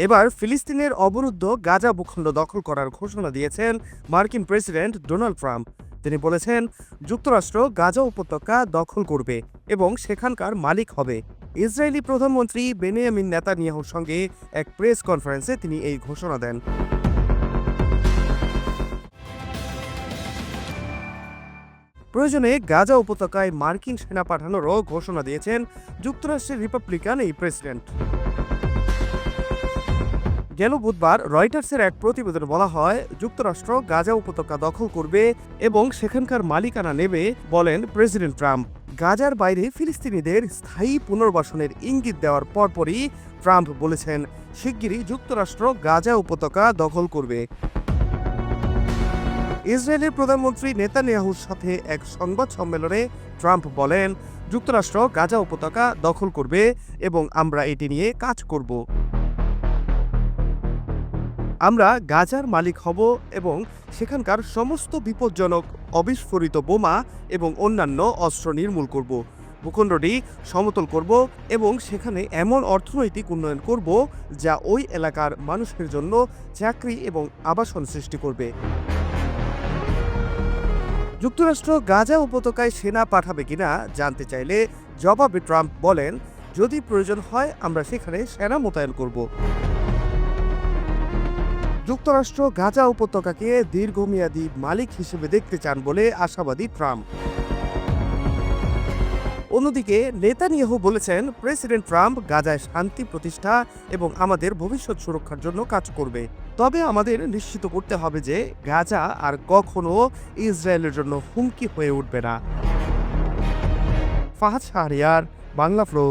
এবার ফিলিস্তিনের অবরুদ্ধ গাজা ভূখণ্ড দখল করার ঘোষণা দিয়েছেন মার্কিন প্রেসিডেন্ট ডোনাল্ড ট্রাম্প। তিনি বলেছেন, যুক্তরাষ্ট্র গাজা উপত্যকা দখল করবে এবং সেখানকার মালিক হবে। ইসরায়েলি প্রধানমন্ত্রী বেনিয়ামিন নেতানিয়াহুর সঙ্গে এক প্রেস কনফারেন্সে তিনি এই ঘোষণা দেন। প্রয়োজনে গাজা উপত্যকায় মার্কিন সেনা পাঠানোরও ঘোষণা দিয়েছেন যুক্তরাষ্ট্রের রিপাবলিকান এই প্রেসিডেন্ট। গেল বুধবার রয়টার্সের এক প্রতিবেদনে বলা হয়, যুক্তরাষ্ট্র গাজা উপত্যকা দখল করবে এবং সেখানকার মালিকানা নেবে, বলেন প্রেসিডেন্ট ট্রাম্প। গাজার বাইরে ফিলিস্তিনিদের স্থায়ী পুনর্বাসনের ইঙ্গিত দেওয়ার পরপরই ট্রাম্প বলেছেন, শিগগিরই যুক্তরাষ্ট্র গাজা উপত্যকা দখল করবে। ইসরায়েলের প্রধানমন্ত্রী নেতানিয়াহুর সাথে এক সংবাদ সম্মেলনে ট্রাম্প বলেন, যুক্তরাষ্ট্র গাজা উপত্যকা দখল করবে এবং আমরা এটি নিয়ে কাজ করব। আমরা গাজার মালিক হব এবং সেখানকার সমস্ত বিপজ্জনক অবিস্ফোরিত বোমা এবং অন্যান্য অস্ত্র নির্মূল করব। ভূখণ্ডটি সমতল করব এবং সেখানে এমন অর্থনৈতিক উন্নয়ন করব যা ওই এলাকার মানুষের জন্য চাকরি এবং আবাসন সৃষ্টি করবে। যুক্তরাষ্ট্র গাজা উপত্যকায় সেনা পাঠাবে কিনা জানতে চাইলে জবাবে ট্রাম্প বলেন, যদি প্রয়োজন হয় আমরা সেখানে সেনা মোতায়েন করব। যুক্তরাষ্ট্র গাজা উপত্যকাকে দীর্ঘমেয়াদী মালিক হিসেবে দেখতে চান বলে আশাবাদী ট্রাম্প। অন্যদিকে নেতানিয়াহু বলেছেন, প্রেসিডেন্ট ট্রাম্প গাজায় শান্তি প্রতিষ্ঠা এবং আমাদের ভবিষ্যৎ সুরক্ষার জন্য কাজ করবে। তবে আমাদের নিশ্চিত করতে হবে যে গাজা আর কখনো ইসরায়েলের জন্য হুমকি হয়ে উঠবে না। ফাহাদ শাহরিয়ার, বাংলা ফ্লো।